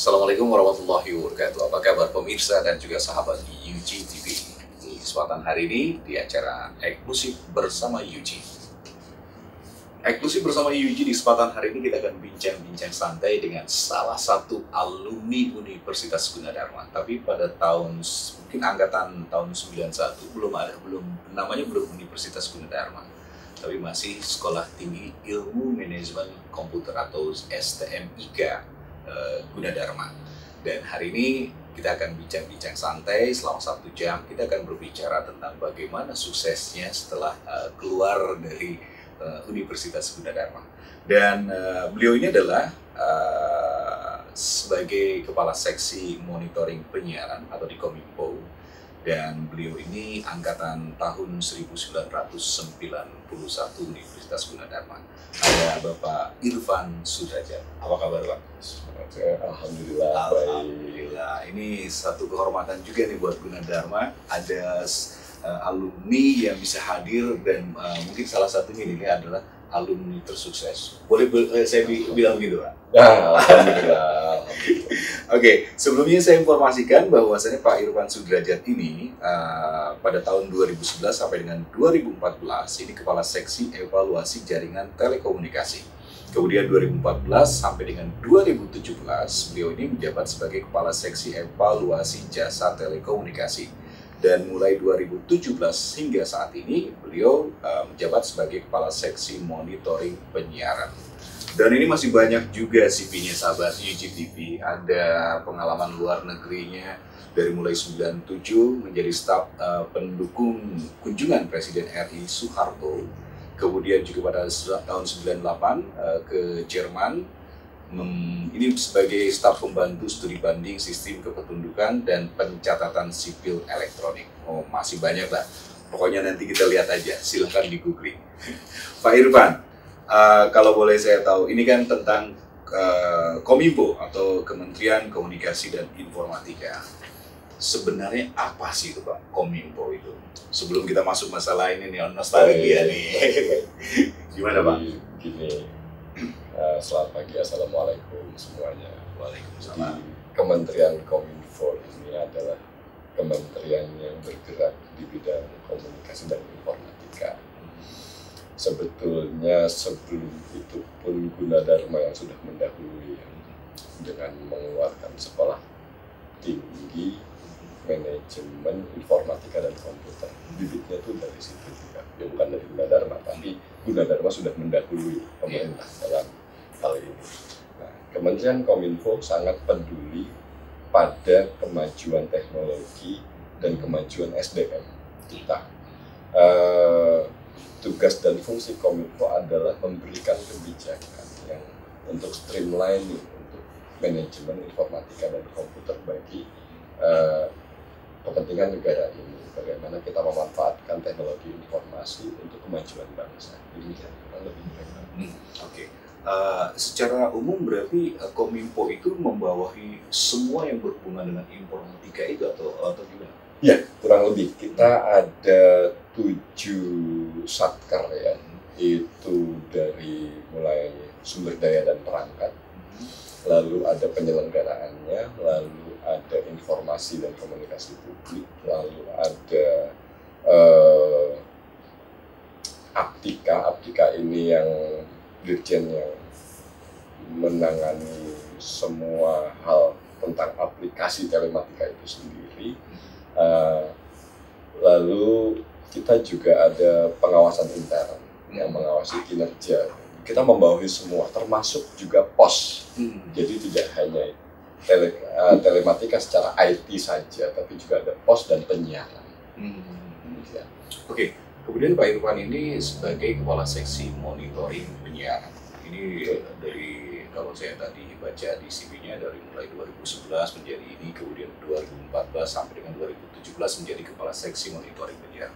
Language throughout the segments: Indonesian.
Assalamualaikum warahmatullahi wabarakatuh. Apa kabar pemirsa dan juga sahabat UG TV? Di kesempatan hari ini di acara eksklusif bersama UG. Eksklusif bersama UG di kesempatan hari ini kita akan bincang-bincang santai dengan salah satu alumni Universitas Gunadarma. Tapi pada mungkin angkatan tahun 91 namanya belum Universitas Gunadarma. Tapi masih Sekolah Tinggi Ilmu Manajemen Komputer atau STMIK Gunadarma. Dan hari ini kita akan bincang-bincang santai selama 1 jam. Kita akan berbicara tentang bagaimana suksesnya setelah keluar dari Universitas Gunadarma. Dan beliau ini adalah sebagai Kepala Seksi Monitoring Penyiaran atau di Kominfo. Dan beliau ini angkatan tahun 1991 Universitas Gunadarma. Ada Bapak Irfan Sudrajat. Apa kabar, Pak? Alhamdulillah. Alhamdulillah. Ini satu kehormatan juga nih buat Gunadarma. Ada alumni yang bisa hadir dan mungkin salah satunya ini adalah alumni tersukses. Boleh saya bilang gitu, Pak? Ya, alhamdulillah. Oke, sebelumnya saya informasikan bahwasannya Pak Irfan Sudrajat ini pada tahun 2011 sampai dengan 2014 ini Kepala Seksi Evaluasi Jaringan Telekomunikasi. Kemudian 2014 sampai dengan 2017 beliau ini menjabat sebagai Kepala Seksi Evaluasi Jasa Telekomunikasi. Dan mulai 2017 hingga saat ini beliau menjabat sebagai Kepala Seksi Monitoring Penyiaran. Dan ini masih banyak juga CV-nya sahabat UG TV. Ada pengalaman luar negerinya dari mulai 97 menjadi staf pendukung kunjungan Presiden RI Soeharto. Kemudian juga pada tahun 98 ke Jerman. Ini sebagai staf pembantu studi banding sistem kependudukan dan pencatatan sipil elektronik. Oh, masih banyak lah. Pokoknya nanti kita lihat aja. Silahkan di googling. Pak Irfan, kalau boleh saya tahu, ini kan tentang Kominfo atau Kementerian Komunikasi dan Informatika. Sebenarnya apa sih itu, Pak, Kominfo itu? Sebelum kita masuk masalah ini nih, nostalgia nih. Gimana, Pak? Gini. Selamat pagi, assalamualaikum semuanya. Waalaikumsalam. Kementerian Kominfo ini adalah kementerian yang bergerak di bidang komunikasi dan informatika. Sebetulnya sebelum itu pun Gunadarma yang sudah mendahului dengan mengeluarkan sekolah tinggi manajemen informatika dan komputer. Bibitnya tuh dari situ juga. Ya bukan dari Gunadarma, tapi Gunadarma sudah mendahului pemerintah dalam hal ini. Nah, Kementerian Kominfo sangat peduli pada kemajuan teknologi dan kemajuan SDM kita. Tugas dan fungsi Kominfo adalah memberikan kebijakan yang untuk streamlining untuk manajemen informatika dan komputer bagi kepentingan negara ini. Bagaimana kita memanfaatkan teknologi informasi untuk kemajuan bangsa. Demikian kurang lebih mereka. Oke. Secara umum berarti Kominfo itu membawahi semua yang berhubungan dengan informatika itu atau gimana? Ya, kurang lebih. Kita ada 7 satker ya. Itu dari mulai sumber daya dan perangkat, lalu ada penyelenggaraannya, lalu ada informasi dan komunikasi publik, lalu ada Aptika ini yang dirjen yang menangani semua hal tentang aplikasi telematika itu sendiri. Lalu kita juga ada pengawasan intern yang mengawasi kinerja. Kita membawahi semua, termasuk juga POS. Jadi tidak hanya telematika secara IT saja, tapi juga ada POS dan penyiaran. Oke. Kemudian Pak Irfan ini sebagai Kepala Seksi Monitoring Penyiaran. Ini dari, kalau saya tadi baca di CV-nya, dari mulai 2011 menjadi ini, kemudian 2014 sampai dengan 2017 menjadi Kepala Seksi Monitoring Penyiaran.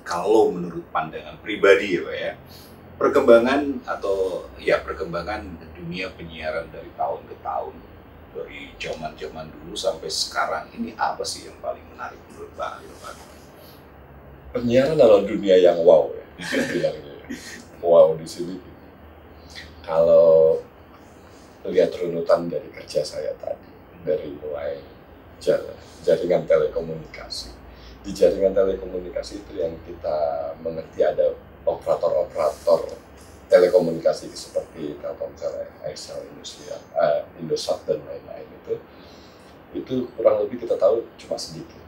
Kalau menurut pandangan pribadi ya Pak ya, perkembangan dunia penyiaran dari tahun ke tahun, dari zaman dulu sampai sekarang, ini apa sih yang paling menarik menurut Pak Irfan? Penyiaran adalah dunia yang wow ya, bilangnya. Wow di sini. Kalau lihat runutan dari kerja saya tadi, dari mulai jaringan telekomunikasi. Di jaringan telekomunikasi itu yang kita mengerti ada operator-operator telekomunikasi seperti Telkomsel, XL, Indosat dan lain-lain itu kurang lebih kita tahu cuma sedikit.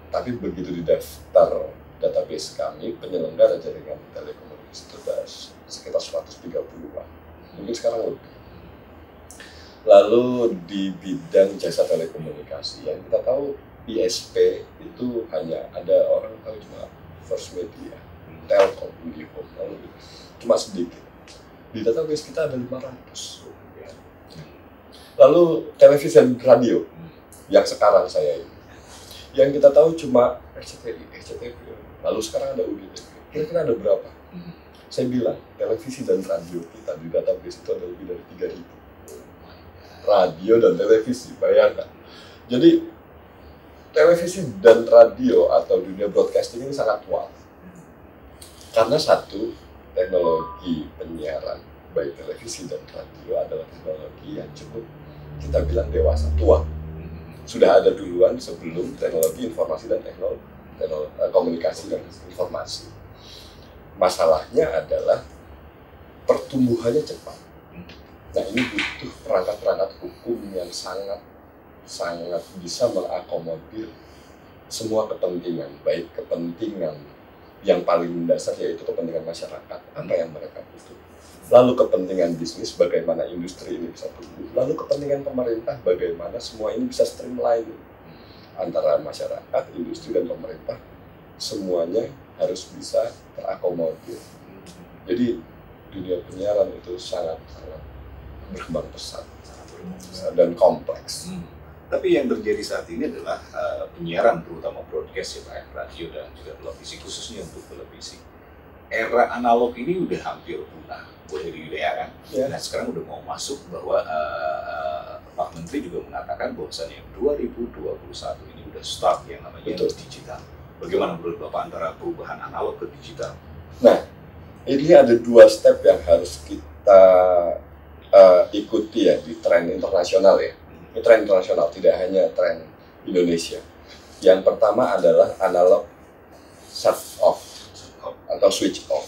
Tapi begitu di daftar database kami, penyelenggara jaringan telekomunikasi itu ada sekitar 130-an. Mungkin sekarang lebih. Lalu di bidang jasa telekomunikasi yang kita tahu ISP itu hanya ada orang tahu cuma First Media, Telkom, IndiHome, lalu cuma sedikit. Di database kita ada 500. Lalu televisi dan radio yang sekarang saya ini, yang kita tahu cuma RCTI, lalu sekarang ada UGTV. Kira-kira ada berapa? Saya bilang televisi dan radio kita di database itu ada lebih dari 3.000. Radio dan televisi, bayangkan. Jadi televisi dan radio atau dunia broadcasting ini sangat tua. Karena satu, teknologi penyiaran baik televisi dan radio adalah teknologi yang cukup kita bilang dewasa, tua. Sudah ada duluan sebelum teknologi informasi dan teknologi komunikasi dan informasi. Masalahnya adalah pertumbuhannya cepat. Nah, ini butuh perangkat-perangkat hukum yang sangat bisa mengakomodir semua kepentingan, baik kepentingan yang paling mendasar yaitu kepentingan masyarakat, apa yang mereka butuh. Lalu kepentingan bisnis, bagaimana industri ini bisa tumbuh. Lalu kepentingan pemerintah, bagaimana semua ini bisa streamline antara masyarakat, industri, dan pemerintah. Semuanya harus bisa terakomodir. Jadi dunia penyiaran itu sangat berkembang pesat dan kompleks. Tapi yang terjadi saat ini adalah penyiaran, terutama broadcast ya Pak, radio dan juga televisi, khususnya untuk televisi. Era analog ini udah hampir punah, boleh kan? Ya. Nah sekarang udah mau masuk bahwa Pak Menteri juga mengatakan bahwasannya 2021 ini udah start yang namanya digital. Bagaimana menurut Bapak antara perubahan analog ke digital? Nah, ini ada 2 step yang harus kita ikuti ya di tren internasional ya. Ini tren internasional, tidak hanya tren Indonesia. Yang pertama adalah analog shut off atau switch off.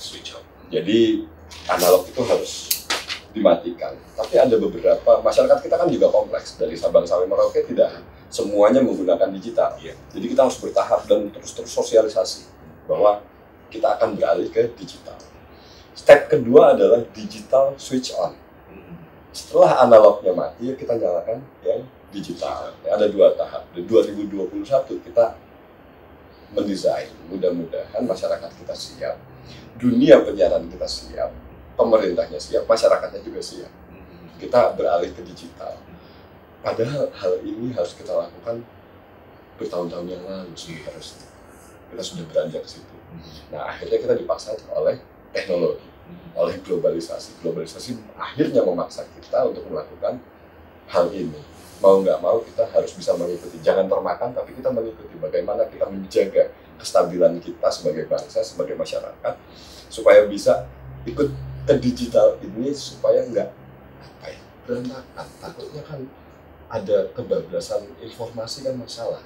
Jadi analog itu harus dimatikan. Tapi ada beberapa, masyarakat kita kan juga kompleks. Dari Sabang sampai Merauke tidak semuanya menggunakan digital. Jadi kita harus bertahap dan terus sosialisasi bahwa kita akan beralih ke digital. Step kedua adalah digital switch on. Setelah analognya mati, kita nyalakan yang digital. Ada 2 tahap. Di 2021 kita mendesain, mudah-mudahan masyarakat kita siap, dunia penyiaran kita siap, pemerintahnya siap, masyarakatnya juga siap. Kita beralih ke digital. Padahal hal ini harus kita lakukan bertahun-tahun yang lalu harusnya. Kita sudah beranjak ke situ. Nah, akhirnya kita dipaksa oleh teknologi, oleh globalisasi. Globalisasi akhirnya memaksa kita untuk melakukan hal ini. Mau nggak mau kita harus bisa mengikuti. Jangan termakan, tapi kita mengikuti bagaimana kita menjaga kestabilan kita sebagai bangsa, sebagai masyarakat, supaya bisa ikut ke digital ini, supaya nggak berantakan. Takutnya kan ada kebablasan informasi kan masalah.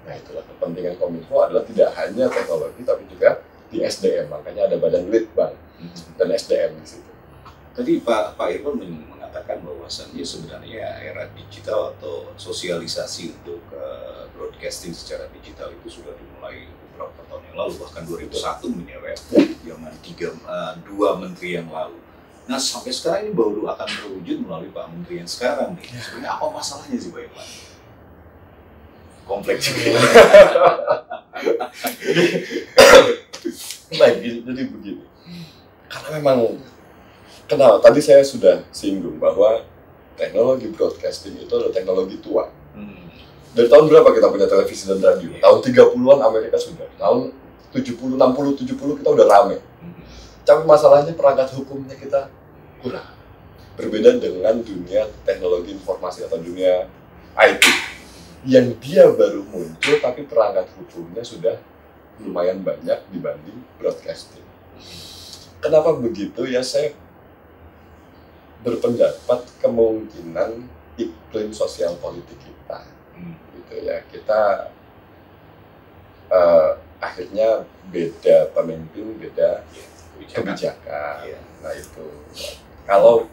Nah, itulah kepentingan Kominfo adalah tidak hanya teknologi, tapi juga di SDM, makanya ada badan Litbang dan SDM di situ. Tadi Pak Irfan mengatakan bahwasannya sebenarnya era digital atau sosialisasi untuk broadcasting secara digital itu sudah dimulai beberapa tahun yang lalu, bahkan 2001 menyebut zaman 2 menteri yang lalu. Nah sampai sekarang ini baru akan terwujud melalui Pak Menteri yang sekarang nih. Sebenarnya apa masalahnya sih Pak Irfan? Kompleks juga. Baik, jadi begini. Karena memang kenal, tadi saya sudah singgung bahwa teknologi broadcasting itu adalah teknologi tua. Dari tahun berapa kita punya televisi dan radio? Tahun 30-an Amerika sudah. Tahun 70, 60, 70 kita udah rame. Tapi masalahnya perangkat hukumnya kita kurang. Berbeda dengan dunia teknologi informasi atau dunia IT. Yang dia baru muncul tapi perangkat hukumnya sudah lumayan banyak dibanding broadcasting. Kenapa begitu? Ya saya berpendapat kemungkinan iklim sosial politik kita, gitu ya. Kita akhirnya beda pemimpin, beda kebijakan. Nah itu, kalau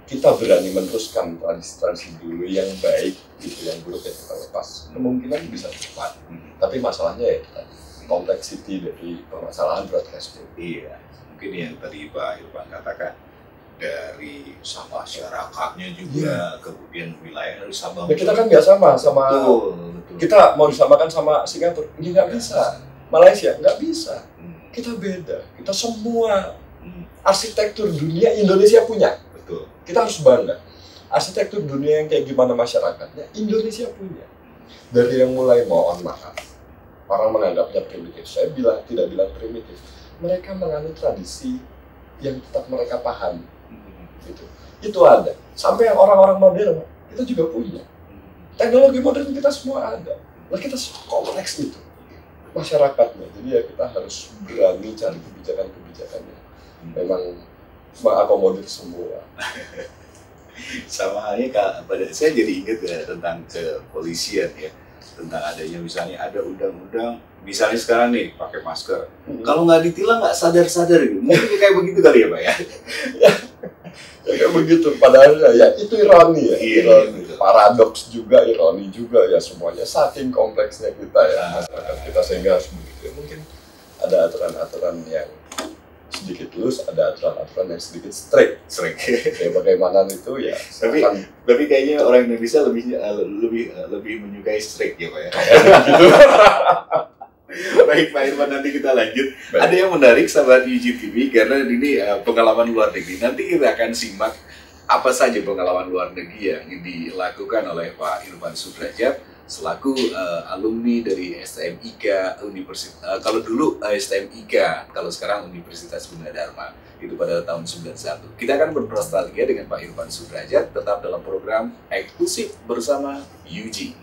kita berani meneruskan tradisi-tradisi dulu yang baik, gitu, yang buruk yang kita lepas, kemungkinan bisa cepat. Tapi masalahnya ya kompleksiti dari permasalahan broadcasting. Iya, mungkin yang tadi Pak Irfan katakan, dari sama masyarakatnya juga, kemudian wilayah dari Sabang. Ya, kita kan nggak sama betul. Kita mau disamakan sama Singapura, ini nggak bisa. Malaysia nggak bisa. Kita beda. Kita semua arsitektur dunia Indonesia punya. Betul. Kita harus bangga. Arsitektur dunia yang kayak gimana masyarakatnya, Indonesia punya. Dari yang mulai mohon maaf, orang menganggapnya primitif. Saya tidak bilang primitif. Mereka menganut tradisi yang tetap mereka paham. Gitu. Itu ada. Sampai yang orang-orang modern kita juga punya. Teknologi modern kita semua ada. Nah, kita kompleks itu masyarakatnya. Jadi ya kita harus berani cari kebijakan-kebijakannya. Memang mengakomodir semua. Sama halnya pada saya jadi ingat ya tentang kepolisian ya, tentang adanya misalnya ada undang-undang misalnya sekarang nih pakai masker, kalau nggak ditilang nggak sadar-sadar gitu, mungkin kayak begitu kali ya Pak ya. Ya kayak begitu, padahal ya itu ironi ya, ironi. Gitu. Paradoks juga, ironi juga ya, semuanya saking kompleksnya kita ya masyarakat kita, sehingga harus begitu. Mungkin ada aturan-aturan yang sedikit loose, ada aturan-aturan yang sedikit strict. Ya bagaimana itu ya. Tapi kayaknya orang Indonesia lebih menyukai strict ya Pak ya. Gitu. Baik Pak Irfan, nanti kita lanjut. Baik. Ada yang menarik sahabat UGTV karena ini pengalaman luar negeri. Nanti kita akan simak apa saja pengalaman luar negeri yang dilakukan oleh Pak Irfan Sudrajat selaku alumni dari STMIK Universitas. Kalau dulu STMIK, kalau sekarang Universitas Gunadarma, itu pada tahun 91. Kita akan bernostalgia dengan Pak Irfan Sudrajat tetap dalam program eksklusif bersama UG.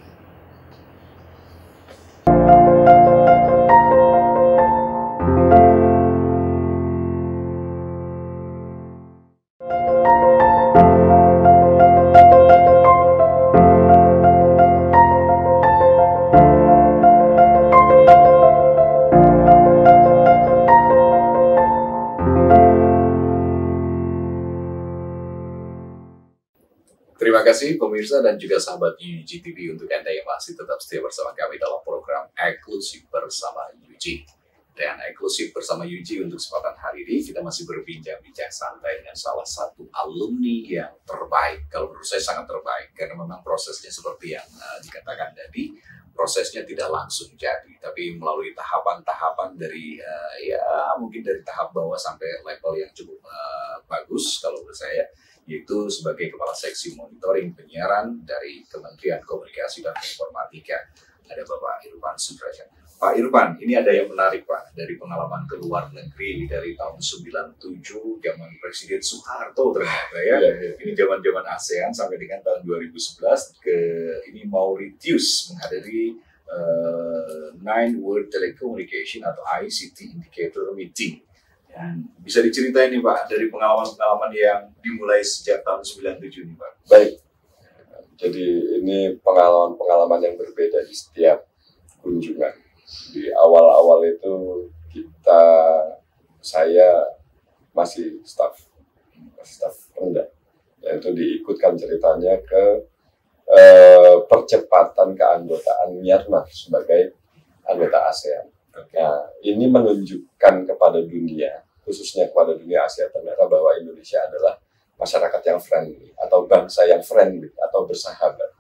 Terima kasih pemirsa dan juga sahabat UGTV untuk Anda yang masih tetap setia bersama kami dalam program eksklusif bersama UG. Dan eksklusif bersama UG untuk kesempatan hari ini kita masih berbincang-bincang santai dengan salah satu alumni yang terbaik. Kalau menurut saya sangat terbaik karena memang prosesnya seperti yang dikatakan tadi, prosesnya tidak langsung jadi, tapi melalui tahapan-tahapan dari ya mungkin dari tahap bawah sampai level yang cukup bagus kalau menurut saya, yaitu sebagai Kepala Seksi Monitoring Penyiaran dari Kementerian Komunikasi dan Informatika. Ada Bapak Irfan Sudrajat. Pak Irfan, ini ada yang menarik Pak, dari pengalaman ke luar negeri dari tahun 97, zaman Presiden Soeharto ternyata ya. Ini zaman-zaman ASEAN sampai dengan tahun 2011 ini Mauritius menghadiri 9 World Telecommunication atau ICT Indicator Meeting. Dan bisa diceritain nih Pak, dari pengalaman-pengalaman yang dimulai sejak tahun 97 nih Pak. Baik, jadi ini pengalaman-pengalaman yang berbeda di setiap kunjungan. Di awal-awal itu saya masih staf rendah. Dan itu diikutkan ceritanya ke percepatan keanggotaan Myanmar sebagai anggota ASEAN. Nah, ini menunjukkan kepada dunia, khususnya kepada dunia Asia Tenggara, bahwa Indonesia adalah masyarakat yang friendly, atau bangsa yang friendly, atau bersahabat.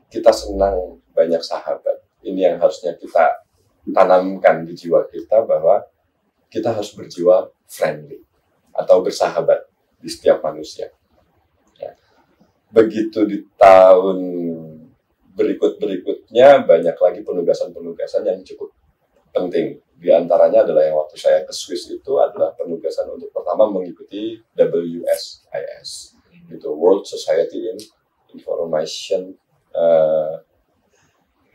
Kita senang banyak sahabat. Ini yang harusnya kita tanamkan di jiwa kita, bahwa kita harus berjiwa friendly, atau bersahabat di setiap manusia. Ya. Begitu di tahun berikut-berikutnya, banyak lagi penugasan-penugasan yang cukup penting. Di antaranya adalah yang waktu saya ke Swiss itu adalah penugasan untuk pertama mengikuti WSIS, itu World Society in Information.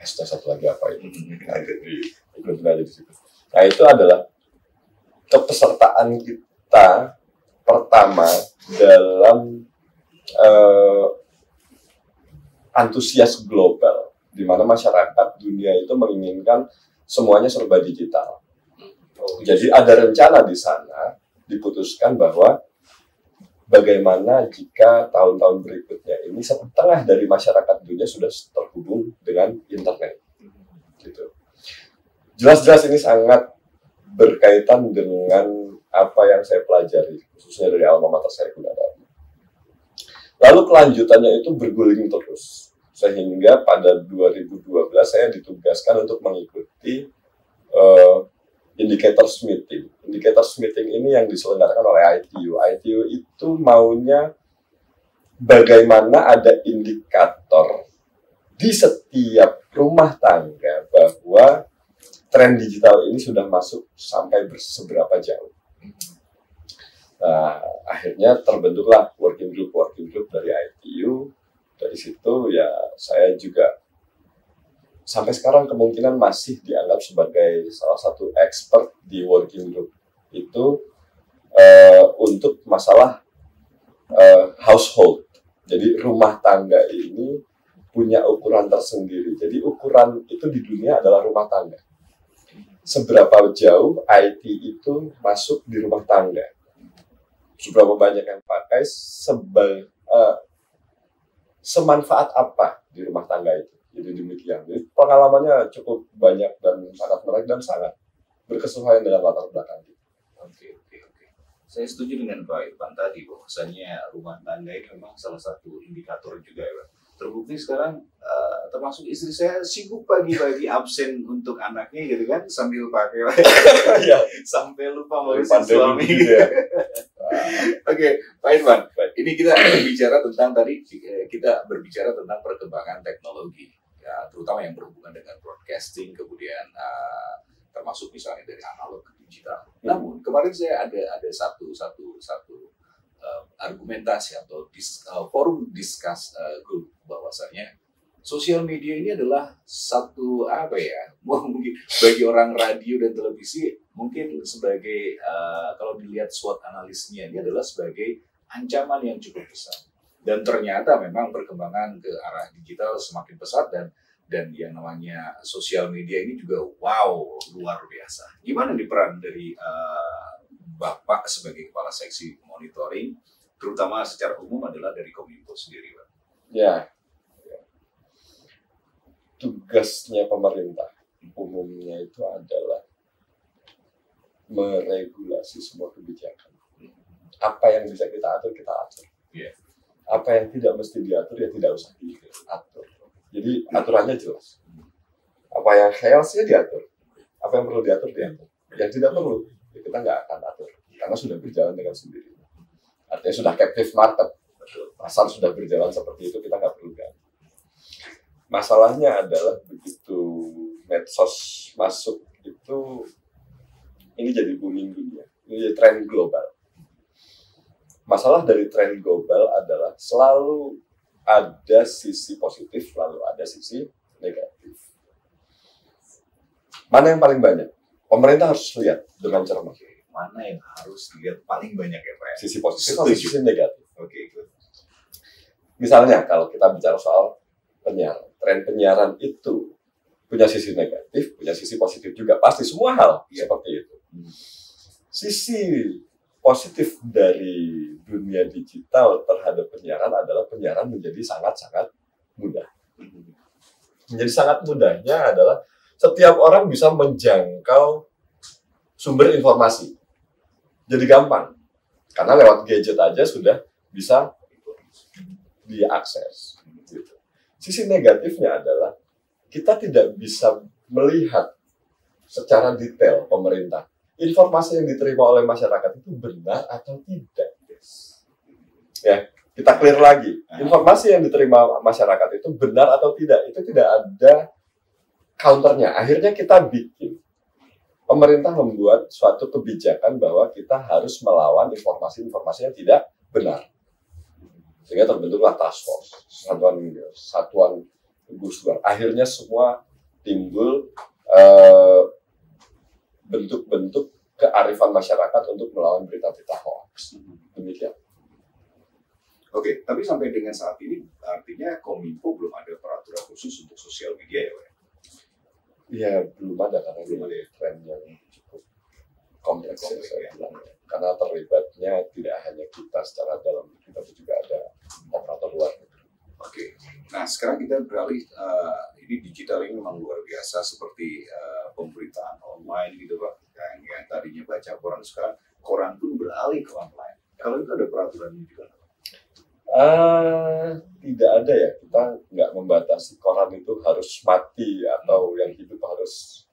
Satu lagi apa itu? Ikut aja di situ. Nah, itu adalah kepesertaan kita pertama dalam antusias global, di mana masyarakat dunia itu menginginkan semuanya serba digital. Jadi ada rencana di sana diputuskan bahwa bagaimana jika tahun-tahun berikutnya ini setengah dari masyarakat dunia sudah terhubung dengan internet. Gitu. Jelas-jelas ini sangat berkaitan dengan apa yang saya pelajari, khususnya dari alma mater saya Gunadarma. Lalu kelanjutannya itu berguling terus, sehingga pada 2012 saya ditugaskan untuk mengikuti indicators meeting. Indicators meeting ini yang diselenggarakan oleh ITU. ITU itu maunya bagaimana ada indikator di setiap rumah tangga bahwa tren digital ini sudah masuk sampai seberapa jauh. Nah, akhirnya terbentuklah working group dari ITU. Dari situ ya saya juga sampai sekarang kemungkinan masih dianggap sebagai salah satu expert di working group itu untuk masalah household. Jadi rumah tangga ini punya ukuran tersendiri. Jadi ukuran itu di dunia adalah rumah tangga. Seberapa jauh IT itu masuk di rumah tangga, seberapa banyak yang pakai, semanfaat apa di rumah tangga itu. Jadi demikian. Jadi pengalamannya cukup banyak dan sangat menarik dan sangat berkesesuaian dengan latar belakang. Oke. Saya setuju dengan Pak Irfan tadi bahwasanya rumah tangga ini memang salah satu indikator juga ya Pak. Terbukti sekarang termasuk istri saya sibuk pagi-pagi absen untuk anaknya gitu kan sambil pakai sampai lupa ngurusin suami. Gitu ya. Oke, Pak Irfan, ini kita berbicara tentang perkembangan teknologi, ya, terutama yang berhubungan dengan broadcasting, kemudian termasuk misalnya dari analog ke digital. Namun kemarin saya ada satu argumentasi atau forum discuss group bahwasanya sosial media ini adalah satu mungkin bagi orang radio dan televisi mungkin sebagai kalau dilihat SWOT analisnya ini adalah sebagai ancaman yang cukup besar, dan ternyata memang perkembangan ke arah digital semakin pesat dan yang namanya sosial media ini juga luar biasa. Gimana nih peran dari Bapak sebagai kepala seksi monitoring, terutama secara umum adalah dari Kominfo sendiri, Pak? Ya. Tugasnya pemerintah umumnya itu adalah meregulasi semua kebijakan. Apa yang bisa kita atur, kita atur. Yeah. Apa yang tidak mesti diatur, ya tidak usah diatur. Jadi aturannya jelas. Apa yang chaos, ya diatur. Apa yang perlu diatur, diatur. Yang tidak perlu, ya kita nggak akan atur. Karena sudah berjalan dengan sendiri. Artinya sudah captive market. Pasar sudah berjalan seperti itu, kita nggak perlu ganti. Masalahnya adalah begitu medsos masuk itu, ini jadi booming dunia, ini jadi tren global. Masalah dari tren global adalah selalu ada sisi positif, lalu ada sisi negatif. Mana yang paling banyak? Pemerintah harus lihat dengan cermat. Mana yang harus dilihat paling banyak ya Pak? Sisi positif atau sisi negatif? Oke. Misalnya kalau kita bicara soal penyiaran, tren penyiaran itu punya sisi negatif, punya sisi positif juga. Pasti semua hal seperti itu. Sisi positif dari dunia digital terhadap penyiaran adalah penyiaran menjadi sangat-sangat mudah. Menjadi sangat mudahnya adalah setiap orang bisa menjangkau sumber informasi. Jadi gampang. Karena lewat gadget aja sudah bisa diakses. Gitu. Sisi negatifnya adalah kita tidak bisa melihat secara detail pemerintah. Informasi yang diterima oleh masyarakat itu benar atau tidak. Ya, kita clear lagi. Informasi yang diterima masyarakat itu benar atau tidak, itu tidak ada counternya. Akhirnya kita bikin. Pemerintah membuat suatu kebijakan bahwa kita harus melawan informasi-informasi yang tidak benar. Sehingga terbentuklah task force, satuan gugus tugas. Akhirnya semua timbul bentuk-bentuk kearifan masyarakat untuk melawan berita-berita hoax. Demikian. Oke, tapi sampai dengan saat ini artinya Kominfo belum ada peraturan khusus untuk sosial media ya, Pak? Iya, belum ada karena Belum ini ada. tren yang cukup kompleks ya Kompleks, saya ya. bilang. Karena terlibatnya tidak hanya kita secara dalam negeri, tapi juga ada operator luar negeri. Oke, nah sekarang kita beralih, ini digital ini memang luar biasa seperti pemberitaan online gitu Pak. Yang tadinya baca koran, sekarang koran pun beralih ke online. Kalau itu ada peraturannya juga. Tidak ada ya, kita nggak membatasi koran itu harus mati atau yang hidup harus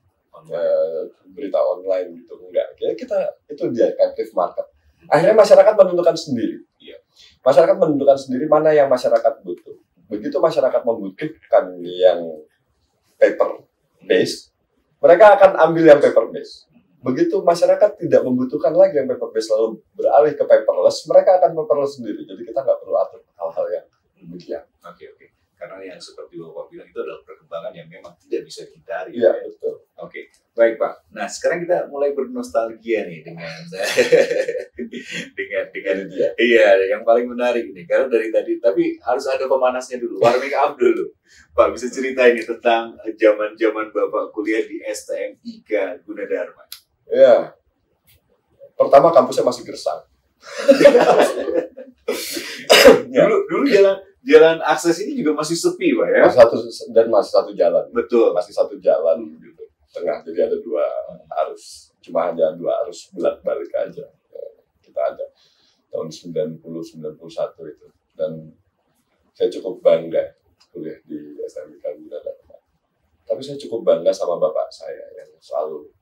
berita online gitu, enggak. Kita itu dia captive market. Akhirnya masyarakat menentukan sendiri. Iya. Masyarakat menentukan sendiri mana yang masyarakat butuh. Begitu masyarakat membutuhkan yang paper base, mereka akan ambil yang paper base. Begitu masyarakat tidak membutuhkan lagi yang paper base lalu beralih ke paperless, mereka akan paperless sendiri. Jadi kita nggak perlu atur hal-hal yang demikian. Oke. Karena yang seperti Bapak bilang itu adalah perkembangan yang memang tidak bisa dihindari. Iya, betul. Oke, baik Pak. Nah sekarang kita mulai bernostalgia nih dengan Ini dia. iya yang paling menarik ini karena dari tadi tapi harus ada pemanasnya dulu, warming up dulu. Pak bisa ceritain nih tentang zaman Bapak kuliah di STM IKA Gunadarma. Ya, pertama kampusnya masih gersang. Ya. Dulu jalan akses ini juga masih sepi Pak ya. Masih satu jalan. Betul. Masih satu jalan gitu. Tengah, jadi ada dua arus. Cuma hanya dua arus bolak-balik aja. Kita ada tahun 90-91 itu. Dan saya cukup bangga kuliah di SMK Gunadarma. Tapi saya cukup bangga sama bapak saya yang selalu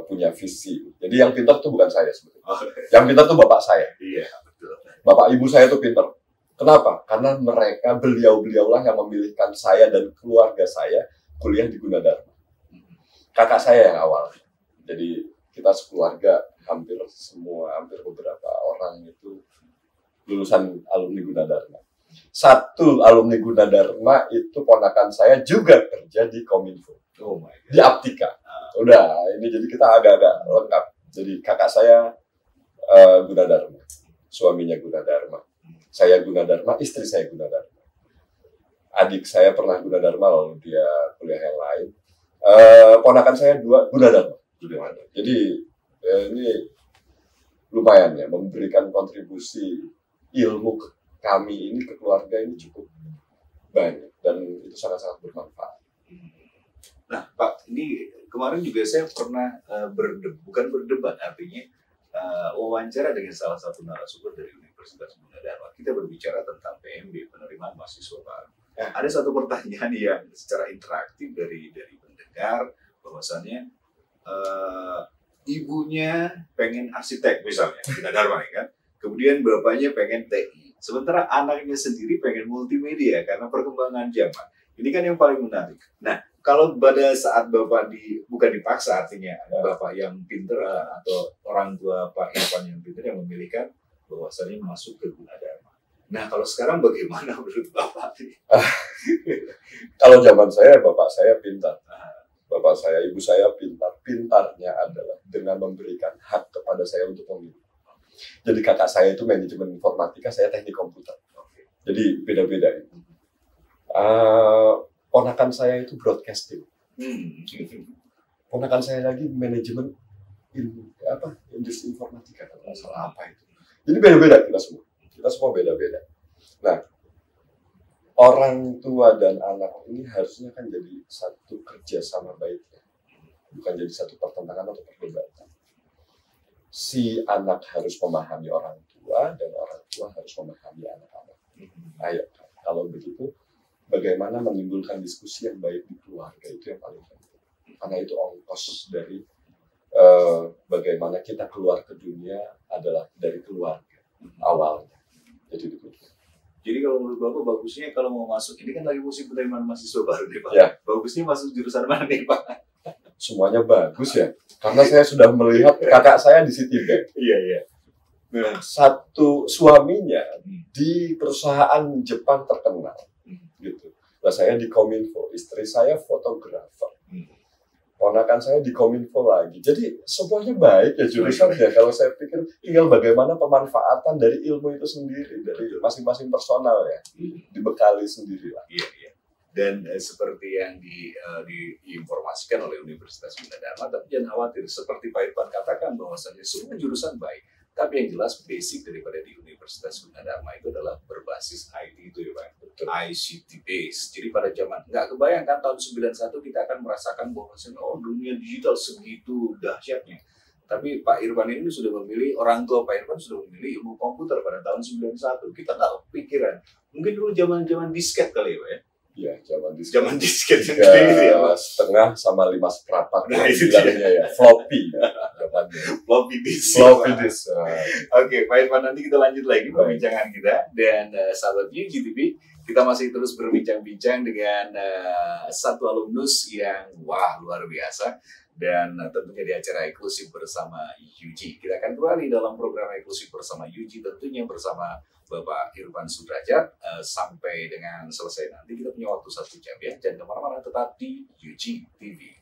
punya visi. Jadi yang pintar tuh bukan saya sebetulnya. Yang pintar tuh bapak saya. Iya, betul. Bapak ibu saya tuh pintar. Kenapa? Karena mereka, beliau-beliaulah yang memilihkan saya dan keluarga saya kuliah di Gunadarma. Kakak saya yang awal. Jadi kita sekeluarga hampir beberapa orang itu lulusan alumni Gunadarma. Satu alumni Gunadarma itu ponakan saya juga kerja di Kominfo. Oh my God. Di Aptika. Udah, ini jadi kita agak-agak lengkap. Jadi kakak saya Gunadarma, suaminya Gunadarma. Saya Gunadarma, istri saya Gunadarma. Adik saya pernah Gunadarma, lalu dia kuliah yang lain. Ponakan saya dua Gunadarma. Jadi ini lumayan ya, memberikan kontribusi ilmu ke kami ini, ke keluarga ini cukup banyak. Dan itu sangat-sangat bermanfaat. Nah Pak, ini kemarin juga saya pernah bukan berdebat, artinya wawancara dengan salah satu narasumber dari Universitas Gunadarma. Kita berbicara tentang PMB, penerimaan mahasiswa baru. Ada satu pertanyaan yang secara interaktif dari pendengar, bahwasannya ibunya pengen arsitek misalnya, Gunadarma kan, kemudian bapaknya pengen TI, sementara anaknya sendiri pengen multimedia karena perkembangan zaman. Ini kan yang paling menarik. Nah, kalau pada saat Bapak bukan dipaksa, artinya Bapak yang pinter atau orang tua Pak Irfan yang pinter yang memilihkan bahwasannya masuk ke Gunadarma. Nah, kalau sekarang bagaimana menurut Bapak? Kalau zaman saya, bapak saya pintar. Bapak saya, ibu saya pintar. Pintarnya adalah dengan memberikan hak kepada saya untuk memilih. Jadi kakak saya itu manajemen informatika, saya teknik komputer. Jadi beda-beda itu. Ponakan saya itu broadcasting. Ponakan saya lagi manajemen industri informatika, kalau nggak salah apa itu. Jadi beda-beda kita semua. Kita semua beda-beda. Nah, orang tua dan anak ini harusnya kan jadi satu kerjasama baiknya, bukan jadi satu pertentangan atau perdebatan. Si anak harus memahami orang tua dan orang tua harus memahami anak-anak. Ayo, kalau begitu, bagaimana menimbulkan diskusi yang baik di keluarga itu yang paling penting. Karena itu ongkos dari bagaimana kita keluar ke dunia adalah dari keluarga awalnya. Jadi kalau menurut Bapak bagusnya kalau mau masuk, ini kan lagi musim penerimaan mahasiswa baru nih Pak. Ya. Bagusnya masuk jurusan mana nih Pak? Semuanya bagus ya. Karena saya sudah melihat kakak saya di Citibank. Iya. Satu suaminya di perusahaan Jepang terkenal. Gitu. Nah, saya di Kominfo, istri saya fotografer. ponakan saya di Kominfo lagi. Jadi semuanya baik ya jurusannya. Kalau saya pikir tinggal bagaimana pemanfaatan dari ilmu itu sendiri, dari masing-masing personal ya, dibekali sendiri lah. Iya, iya. Dan seperti yang diinformasikan oleh Universitas Gunadarma, tapi jangan khawatir, seperti Pak Irfan katakan bahwasanya semua jurusan baik, tapi yang jelas basic daripada di Universitas Gunadarma itu adalah berbasis IT itu ya Pak, ICT base. Jadi pada zaman, nggak kebayangkan tahun 91 kita akan merasakan bahwasanya dunia digital segitu dahsyatnya. Tapi Pak Irfan ini sudah memilih, orang tua Pak Irfan sudah memilih ilmu komputer pada tahun 91. Kita nggak pikiran, mungkin dulu zaman-zaman disket kali ya Pak ya? Iya, Zaman disket yang ya, gede ya Pak. setengah sama 5 seperempat. Nah, itu bilangnya ya, floppy. Floppy disk. Floppy disk. Oke, Pak Irfan, nanti kita lanjut lagi perbincangan kita. Dan sahabat UGTV, kita masih terus berbincang-bincang dengan satu alumnus yang wah luar biasa. Dan tentunya di acara eksklusif bersama UG. Kita akan kembali dalam program eksklusif bersama UG, tentunya bersama Bapak Irfan Sudrajat. Sampai dengan selesai nanti kita punya waktu 1 jam ya. Jangan kemana-mana, tetap di UG TV.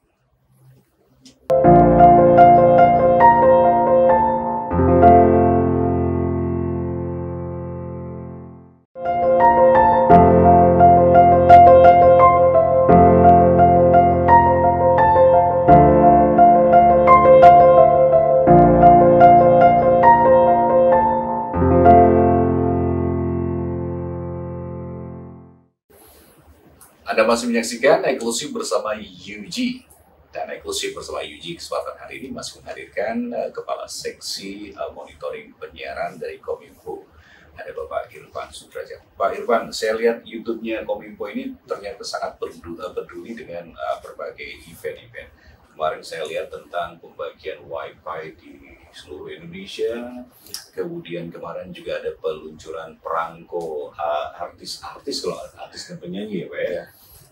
Anda masih menyaksikan eksklusif bersama UG. Dan eksklusif bersama UG kesempatan hari ini masih menghadirkan Kepala Seksi Monitoring Penyiaran dari Kominfo. Ada Bapak Irfan Sudrajat. Pak Irfan, saya lihat YouTube-nya Kominfo ini ternyata sangat peduli dengan berbagai event-event. Kemarin saya lihat tentang pembagian Wi-Fi di seluruh Indonesia. Kemudian kemarin juga ada peluncuran perangko artis kalau artis dan penyanyi ya Pak ya.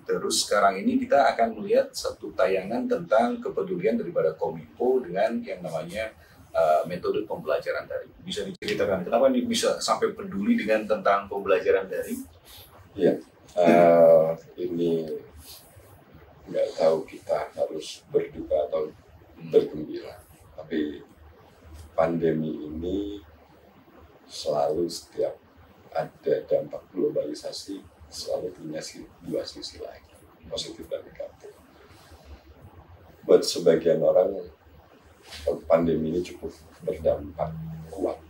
Terus sekarang ini kita akan melihat satu tayangan tentang kepedulian daripada Kominfo dengan yang namanya metode pembelajaran daring. Bisa diceritakan kenapa nih bisa sampai peduli dengan tentang pembelajaran daring? Iya, ini nggak tahu kita harus berduka atau bergembira. Tapi pandemi ini selalu setiap ada dampak globalisasi selalu punya dua sisi lagi, positif dan negatif. Buat sebagian orang, pandemi ini cukup berdampak kuat.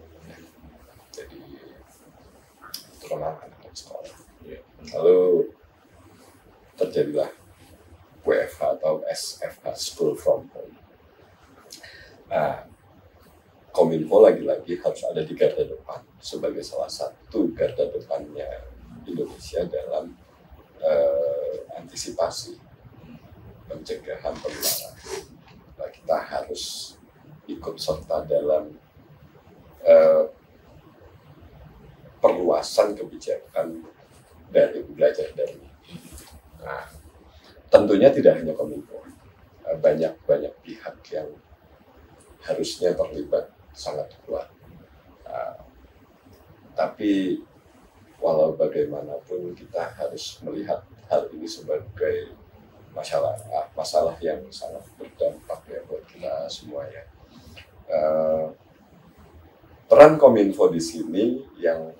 Jadi, terutama anak-anak sekolah. Lalu terjadilah WFH atau SFH, School from Home. Nah, Kominfo lagi-lagi harus ada di garda depan sebagai salah satu garda depannya Indonesia dalam antisipasi pencegahan penularan. Nah, kita harus ikut serta dalam perluasan kebijakan dari belajar dari. Nah, tentunya tidak hanya Kominfo, banyak pihak yang harusnya terlibat sangat kuat. Tapi walau bagaimanapun kita harus melihat hal ini sebagai masalah yang sangat berdampak ya buat kita semua ya. Peran Kominfo di sini yang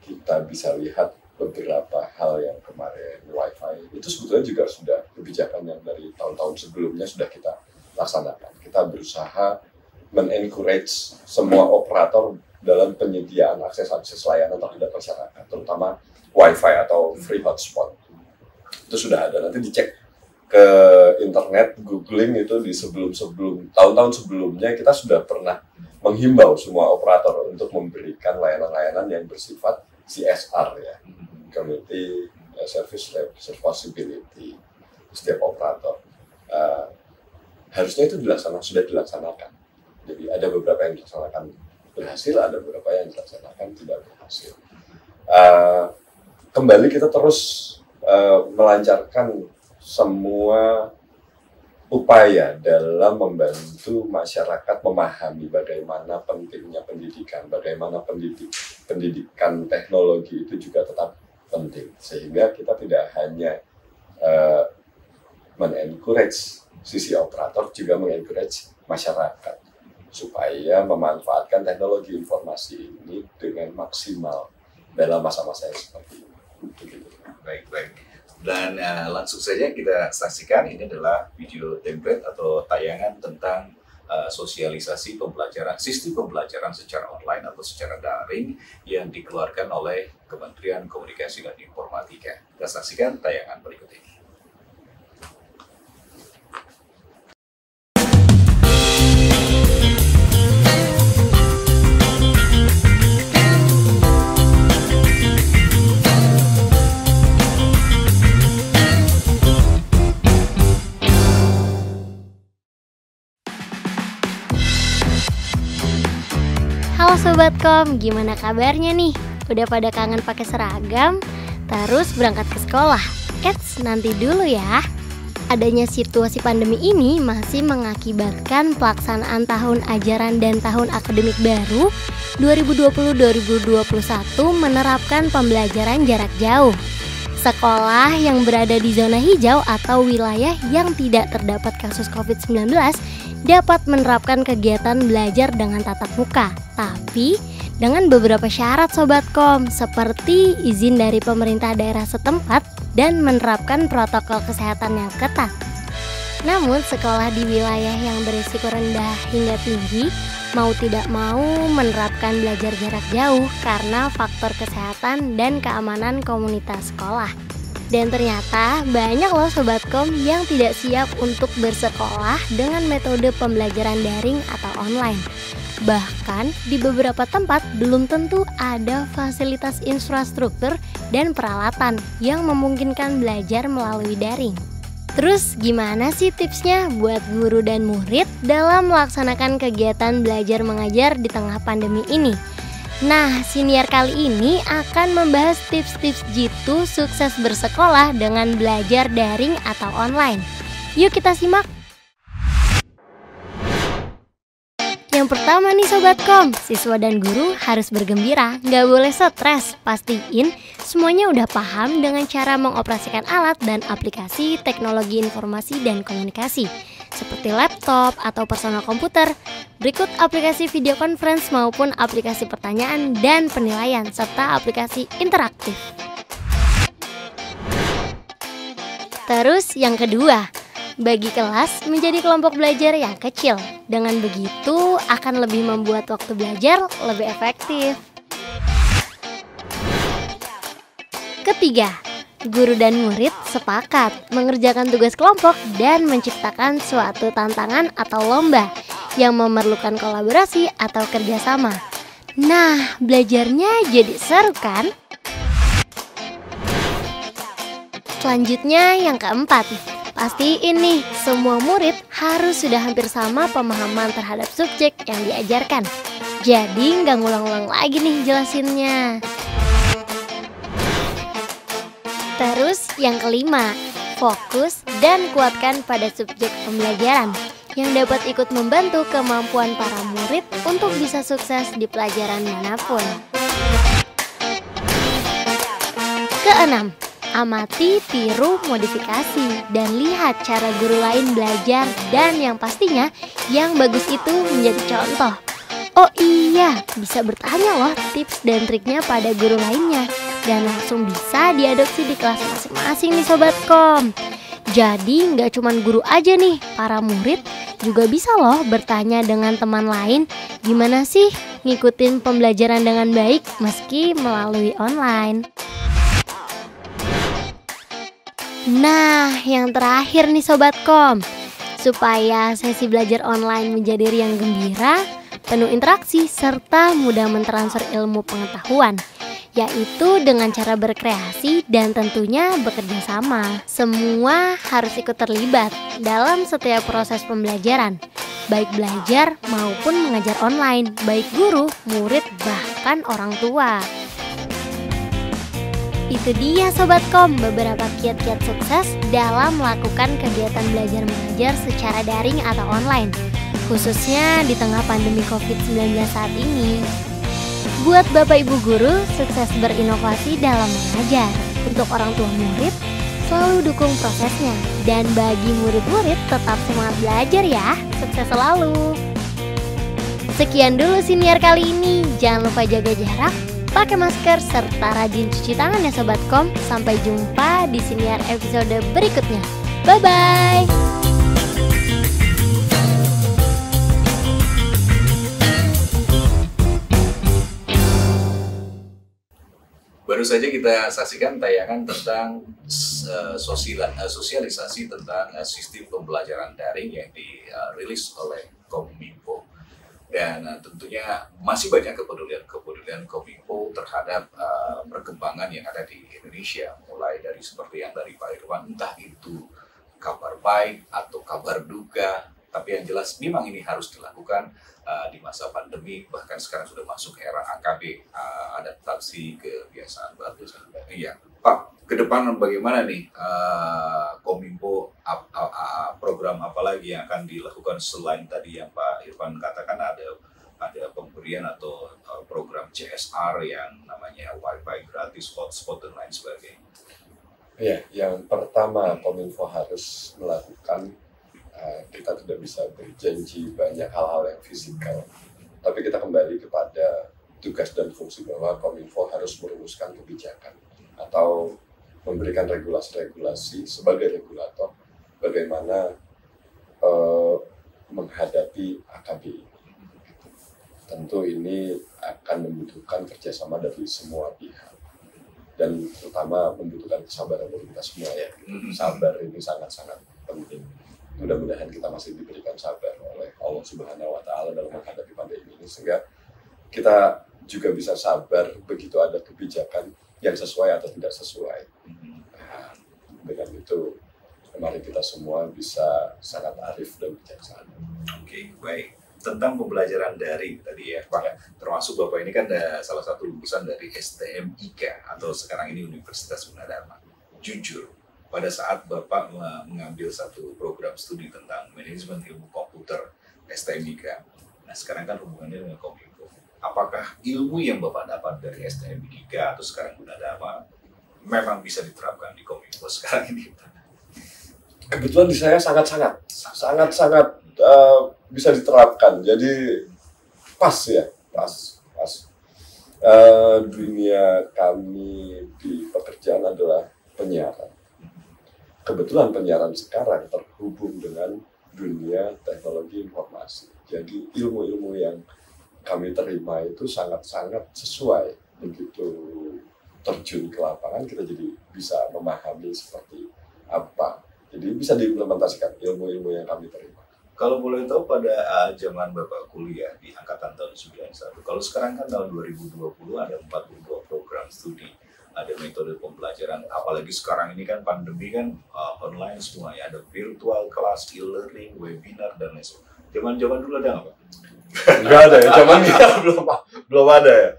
kita bisa lihat beberapa hal yang kemarin Wi-Fi itu sebetulnya juga sudah kebijakan yang dari tahun-tahun sebelumnya sudah kita laksanakan. Kita berusaha men-encourage semua operator dalam penyediaan akses layanan terhadap masyarakat, terutama Wi-Fi atau free hotspot. Itu sudah ada, nanti dicek ke internet, googling itu di tahun-tahun sebelumnya kita sudah pernah menghimbau semua operator untuk memberikan layanan-layanan yang bersifat CSR ya, Community Service Responsibility, setiap operator. Harusnya itu sudah dilaksanakan. Jadi ada beberapa yang dilaksanakan berhasil, ada beberapa yang dilaksanakan tidak berhasil. Kembali kita terus melancarkan semua upaya dalam membantu masyarakat memahami bagaimana pentingnya pendidikan, bagaimana pendidikan teknologi itu juga tetap penting. Sehingga kita tidak hanya men-encourage sisi operator juga mengencourage masyarakat supaya memanfaatkan teknologi informasi ini dengan maksimal dalam masa-masa yang seperti ini. Begitu. Baik. Dan langsung saja kita saksikan, ini adalah video template atau tayangan tentang sosialisasi pembelajaran, sistem pembelajaran secara online atau secara daring yang dikeluarkan oleh Kementerian Komunikasi dan Informatika. Kita saksikan tayangan berikut ini. Halo Sobatkom, gimana kabarnya nih? Udah pada kangen pakai seragam? Terus berangkat ke sekolah? Eits, nanti dulu ya. Adanya situasi pandemi ini masih mengakibatkan pelaksanaan tahun ajaran dan tahun akademik baru 2020-2021 menerapkan pembelajaran jarak jauh. Sekolah yang berada di zona hijau atau wilayah yang tidak terdapat kasus COVID-19 dapat menerapkan kegiatan belajar dengan tatap muka, tapi dengan beberapa syarat Sobatkom, seperti izin dari pemerintah daerah setempat dan menerapkan protokol kesehatan yang ketat. Namun sekolah di wilayah yang berisiko rendah hingga tinggi mau tidak mau menerapkan belajar jarak jauh karena faktor kesehatan dan keamanan komunitas sekolah. Dan ternyata banyak loh Sobatkom yang tidak siap untuk bersekolah dengan metode pembelajaran daring atau online. Bahkan di beberapa tempat belum tentu ada fasilitas infrastruktur dan peralatan yang memungkinkan belajar melalui daring. Terus gimana sih tipsnya buat guru dan murid dalam melaksanakan kegiatan belajar mengajar di tengah pandemi ini? Nah, siniar kali ini akan membahas tips-tips jitu sukses bersekolah dengan belajar daring atau online. Yuk kita simak. Yang pertama nih Sobatkom, siswa dan guru harus bergembira, nggak boleh stres. Pastiin semuanya udah paham dengan cara mengoperasikan alat dan aplikasi teknologi informasi dan komunikasi seperti laptop atau personal komputer. Berikut aplikasi video conference maupun aplikasi pertanyaan dan penilaian serta aplikasi interaktif. Terus yang kedua, bagi kelas menjadi kelompok belajar yang kecil. Dengan begitu akan lebih membuat waktu belajar lebih efektif. Ketiga, guru dan murid sepakat mengerjakan tugas kelompok dan menciptakan suatu tantangan atau lomba yang memerlukan kolaborasi atau kerjasama. Nah, belajarnya jadi seru kan? Selanjutnya yang keempat, pastiin nih semua murid harus sudah hampir sama pemahaman terhadap subjek yang diajarkan. Jadi nggak ngulang-ngulang lagi nih jelasinnya. Terus yang kelima, fokus dan kuatkan pada subjek pembelajaran yang dapat ikut membantu kemampuan para murid untuk bisa sukses di pelajaran manapun. Keenam, amati, tiru, modifikasi, dan lihat cara guru lain belajar dan yang pastinya yang bagus itu menjadi contoh. Oh iya, bisa bertanya loh tips dan triknya pada guru lainnya dan langsung bisa diadopsi di kelas masing-masing nih Sobatkom. Jadi nggak cuma guru aja nih, para murid juga bisa loh bertanya dengan teman lain gimana sih ngikutin pembelajaran dengan baik meski melalui online. Nah, yang terakhir nih Sobatkom, supaya sesi belajar online menjadi riang gembira, penuh interaksi, serta mudah mentransfer ilmu pengetahuan, yaitu dengan cara berkreasi dan tentunya bekerja sama. Semua harus ikut terlibat dalam setiap proses pembelajaran, baik belajar maupun mengajar online, baik guru, murid, bahkan orang tua. Itu dia Sobatkom, beberapa kiat-kiat sukses dalam melakukan kegiatan belajar mengajar secara daring atau online, khususnya di tengah pandemi COVID-19 saat ini. Buat Bapak Ibu Guru, sukses berinovasi dalam mengajar. Untuk orang tua murid, selalu dukung prosesnya. Dan bagi murid-murid tetap semangat belajar ya. Sukses selalu. Sekian dulu siniar kali ini. Jangan lupa jaga jarak, pakai masker, serta rajin cuci tangan ya Sobat Kom. Sampai jumpa di siniar episode berikutnya. Bye-bye. Baru saja kita saksikan tayangan tentang sosialisasi tentang sistem pembelajaran daring yang dirilis oleh Kominfo. Dan tentunya masih banyak kepedulian Kominfo terhadap perkembangan yang ada di Indonesia. Mulai dari seperti yang dari Pak Irwan, entah itu kabar baik atau kabar duka. Tapi yang jelas memang ini harus dilakukan di masa pandemi, bahkan sekarang sudah masuk era AKB, adaptasi kebiasaan baru. Iya, Pak, ke depan bagaimana nih Kominfo, program apa lagi yang akan dilakukan selain tadi yang Pak Irfan katakan ada pemberian atau program CSR yang namanya Wi-Fi gratis, hotspot dan lain sebagainya. Ya, yang pertama Kominfo harus melakukan, kita tidak bisa berjanji banyak hal-hal yang fisikal, tapi kita kembali kepada tugas dan fungsi bahwa Kominfo harus merumuskan kebijakan atau memberikan regulasi-regulasi sebagai regulator bagaimana menghadapi AKB ini. Tentu ini akan membutuhkan kerjasama dari semua pihak dan terutama membutuhkan kesabaran dari kita semua ya. Sabar ini sangat-sangat penting. Mudah-mudahan kita masih diberikan sabar oleh Allah Subhanahu wa Ta'ala dalam menghadapi pandemi ini, sehingga kita juga bisa sabar begitu ada kebijakan yang sesuai atau tidak sesuai. Nah, dengan itu, mari kita semua bisa sangat arif dan bijaksana. Oke, baik. Tentang pembelajaran daring tadi ya, Pak. Termasuk Bapak ini kan salah satu lulusan dari STMIK atau sekarang ini Universitas Gunadarma. Jujur, pada saat Bapak mengambil satu program studi tentang manajemen ilmu komputer STMIK, nah sekarang kan hubungannya dengan Kominfo. Apakah ilmu yang Bapak dapat dari STMIK atau sekarang Gunadarma memang bisa diterapkan di Kominfo sekarang ini? Kebetulan di saya sangat-sangat bisa diterapkan. Jadi pas ya, pas. Dunia kami di pekerjaan adalah penyiaran. Kebetulan penyiaran sekarang terhubung dengan dunia teknologi informasi. Jadi ilmu-ilmu yang kami terima itu sangat-sangat sesuai. Begitu terjun ke lapangan, kita jadi bisa memahami seperti apa. Jadi bisa diimplementasikan ilmu-ilmu yang kami terima. Kalau boleh tahu pada zaman Bapak kuliah di angkatan tahun 91, kalau sekarang kan tahun 2020 ada 42 program studi. Ada metode pembelajaran, apalagi sekarang ini kan pandemi kan online semua ya, ada virtual kelas, e-learning, webinar dan lain sebagainya. Zaman-zaman dulu ada nggak Pak? Nggak ada ya, zaman kita belum ada ya.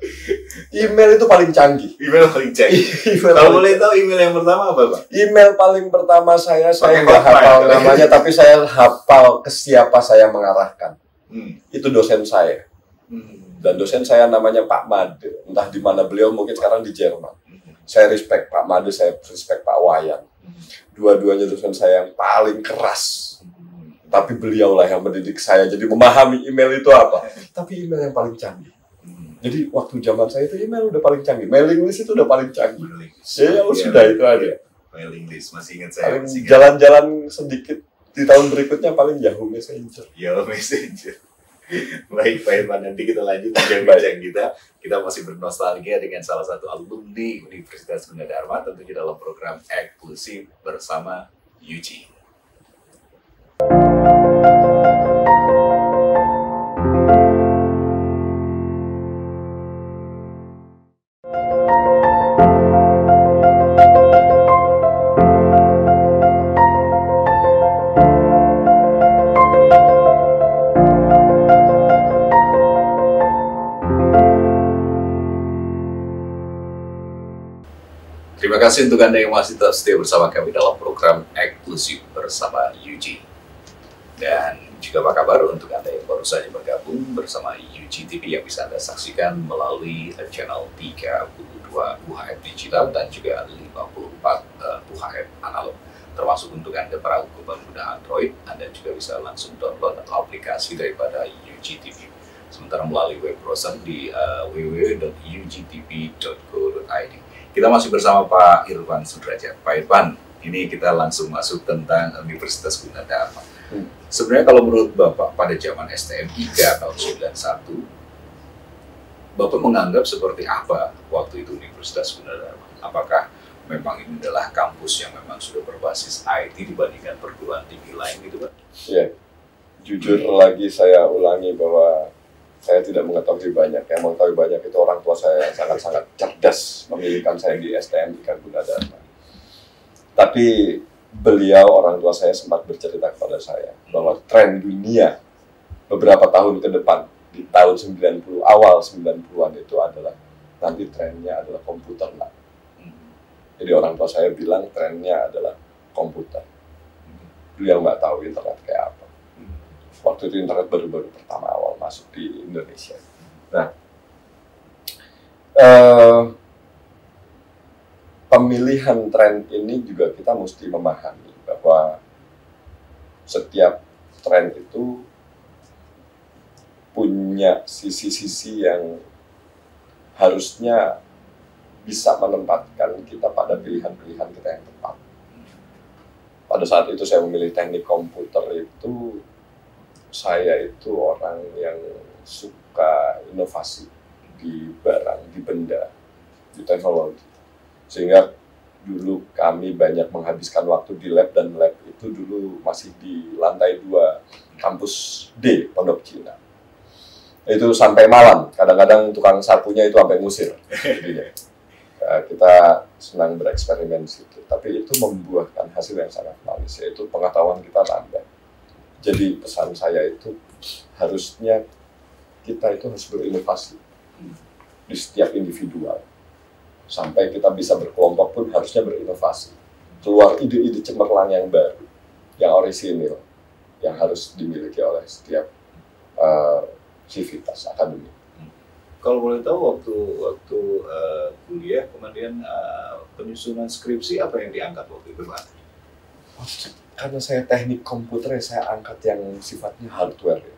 Email itu paling canggih. Email paling canggih. Kalau boleh tahu email yang pertama apa Pak? Email paling pertama saya nggak hafal namanya, tapi saya hafal ke siapa saya mengarahkan. Itu dosen saya. Dan dosen saya namanya Pak Made. Entah di mana beliau, mungkin sekarang di Jerman. Saya respect Pak Made, saya respect Pak Wayan. Dua-duanya dosen saya yang paling keras. Tapi beliaulah yang mendidik saya jadi memahami email itu apa. Tapi email yang paling canggih. Jadi waktu zaman saya itu email udah paling canggih. Mailing list itu udah paling canggih. Sudah itu ada. Mailing list, masih ingat saya. Jalan-jalan sedikit di tahun berikutnya paling Yahoo Messenger. Yahoo Messenger. Baik Pak Irfan, nanti kita lanjut bincang-bincang kita. Kita masih bernostalgia dengan salah satu alumni Universitas Gunadarma, tentunya dalam program eksklusif bersama UG. Terima kasih untuk Anda yang masih tetap setia bersama kami dalam program eksklusif bersama UG. Dan juga apa kabar untuk Anda yang baru saja bergabung bersama UG TV yang bisa Anda saksikan melalui channel 32 UHF Digital dan juga 54 UHF analog. Termasuk untuk Anda para pengguna Android, Anda juga bisa langsung download aplikasi daripada UGTV. Sementara melalui web browser di www.ugtv.co.id. Kita masih bersama Pak Irfan Sudrajat. Pak Irfan, ini kita langsung masuk tentang Universitas Gunadarma. Sebenarnya kalau menurut Bapak pada zaman STM 3 tahun 91, Bapak menganggap seperti apa waktu itu Universitas Gunadarma? Apakah memang ini adalah kampus yang memang sudah berbasis IT dibandingkan perguruan tinggi lain gitu, Pak? Iya, jujur lagi saya ulangi bahwa saya tidak mengetahui banyak. Yang mengetahui banyak itu orang tua saya yang sangat-sangat cerdas memilihkan saya di STM Ika Gunadarma. Tapi beliau, orang tua saya, sempat bercerita kepada saya bahwa tren dunia beberapa tahun ke depan, di tahun 90, awal 90-an itu adalah, nanti trennya adalah komputer, Pak. Jadi orang tua saya bilang trennya adalah komputer. Beliau nggak tahu internet kayak apa. Waktu itu internet baru-baru pertama awal masuk di Indonesia. Nah, pemilihan tren ini juga kita mesti memahami bahwa setiap tren itu punya sisi-sisi yang harusnya bisa menempatkan kita pada pilihan-pilihan kita yang tepat. Pada saat itu saya memilih teknik komputer itu, saya itu orang yang suka inovasi di barang, di benda, di teknologi. Sehingga dulu kami banyak menghabiskan waktu di lab, dan lab itu dulu masih di lantai 2 kampus D, Pondok Cina. Itu sampai malam, kadang-kadang tukang sapunya itu sampai ngusir. Kita senang bereksperimen di situ, tapi itu membuahkan hasil yang sangat manis, yaitu pengetahuan kita tambah. Jadi pesan saya itu harusnya kita itu harus berinovasi di setiap individual, sampai kita bisa berkelompok pun harusnya berinovasi, keluar ide-ide cemerlang yang baru, yang orisinil, yang harus dimiliki oleh setiap sivitas akademik. Kalau boleh tahu waktu kuliah, kemudian penyusunan skripsi apa yang diangkat waktu itu, Pak? Karena saya teknik komputer, saya angkat yang sifatnya hardware, ya.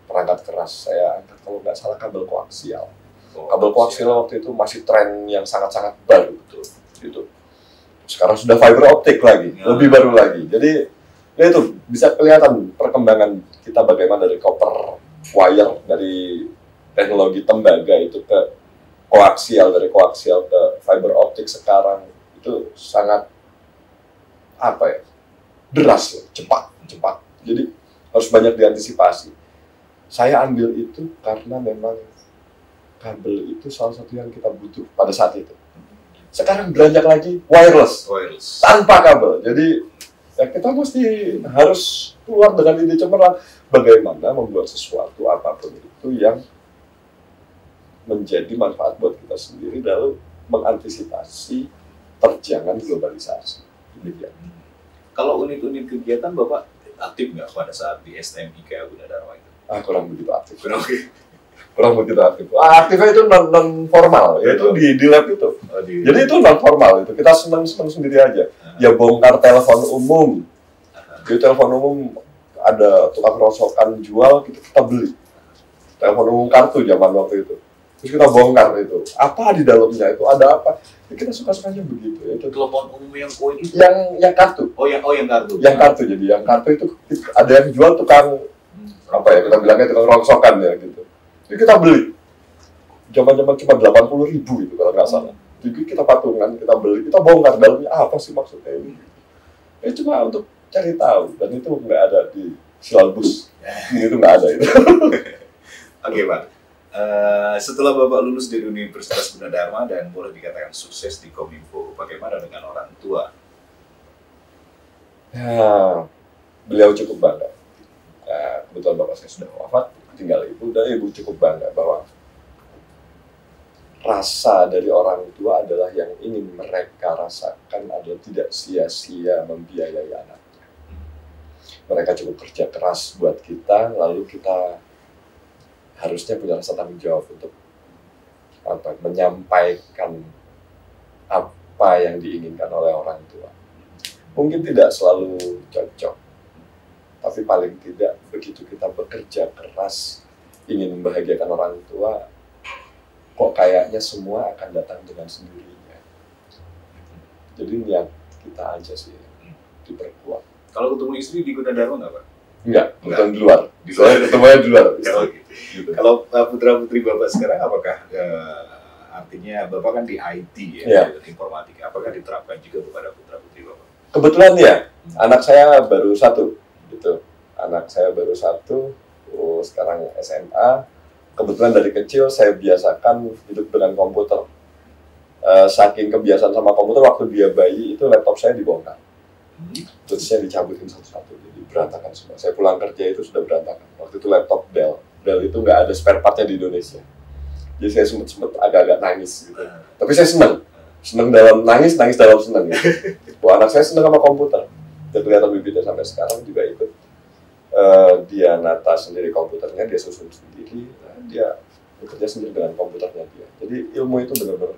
Perangkat keras. Saya angkat, kalau nggak salah, kabel koaksial. Kabel koaksial waktu itu masih tren yang sangat-sangat baru, gitu. Sekarang sudah fiber optik lagi, lebih baru lagi. Jadi ya itu bisa kelihatan perkembangan kita bagaimana dari copper wire, dari teknologi tembaga itu ke koaksial, dari koaksial ke fiber optik sekarang itu sangat deras, cepat. Jadi harus banyak diantisipasi. Saya ambil itu karena memang kabel itu salah satu yang kita butuh pada saat itu. Sekarang beranjak lagi wireless. Tanpa kabel. Jadi ya kita harus keluar dengan ide cemerlang bagaimana membuat sesuatu apapun itu yang menjadi manfaat buat kita sendiri, lalu mengantisipasi terjangan globalisasi. Kalau unit-unit kegiatan Bapak aktif nggak pada saat di STM IKA Gunadarma itu? Kurang begitu aktif. Kurang begitu aktif. Aktifnya itu non formal, yaitu di lab itu. Jadi itu non formal, itu kita senang sendiri aja. Ya bongkar telepon umum. Di telepon umum ada tukang rongsokan jual, kita beli. Telepon umum kartu zaman waktu itu. Terus kita bongkar itu. Apa di dalamnya itu? Ada apa? Ya, kita suka-sukanya begitu. Itu telepon umum yang koin itu? Yang kartu. Yang kartu. Yang kartu. Jadi yang kartu itu ada yang jual tukang kita bilangnya tukang rongsokan ya gitu. Jadi kita beli. Zaman-zaman cuma 80.000 itu kalau nggak salah. Jadi kita patungan, kita beli, kita bongkar dalamnya apa sih maksudnya ini? Ya cuma untuk cari tahu, dan itu nggak ada di silabus. Itu nggak ada itu. Oke, Pak. Setelah Bapak lulus dari Universitas Gunadarma dan boleh dikatakan sukses di Kominfo, bagaimana dengan orang tua? Ya, beliau cukup bangga. Kebetulan bapak saya sudah wafat, tinggal ibu, dan ibu cukup bangga bahwa rasa dari orang tua adalah yang ingin mereka rasakan adalah tidak sia-sia membiayai anaknya. Mereka cukup kerja keras buat kita, lalu kita harusnya punya rasa tanggung jawab untuk menyampaikan apa yang diinginkan oleh orang tua. Mungkin tidak selalu cocok, tapi paling tidak begitu kita bekerja keras ingin membahagiakan orang tua, kok kayaknya semua akan datang dengan sendirinya. Jadi niat kita aja sih diperkuat. Kalau ketemu istri di Gunadarma nggak, Pak? Enggak, Enggak. bukan di luar. Di luar. Saya ketemunya di luar. Oh, Gitu. Kalau putra-putri Bapak sekarang, apakah artinya Bapak kan di IT ya, Iya. informatika, apakah diterapkan juga kepada putra-putri Bapak? Kebetulan ya, anak saya baru satu, gitu. Anak saya baru satu, sekarang SMA. Kebetulan dari kecil saya biasakan hidup dengan komputer. Saking kebiasaan sama komputer, waktu dia bayi itu laptop saya dibongkar. Terus saya dicabutin satu-satu, jadi berantakan semua. Saya pulang kerja itu sudah berantakan. Waktu itu laptop Dell itu nggak ada spare partnya di Indonesia. Jadi saya sempet agak-agak nangis gitu. Tapi saya seneng dalam nangis dalam seneng gitu. Wah, anak saya seneng sama komputer. Dan kelihatan bibitnya sampai sekarang juga ikut. Dia nata sendiri komputernya, dia susun sendiri, dia bekerja sendiri dengan komputernya dia. Jadi ilmu itu benar-benar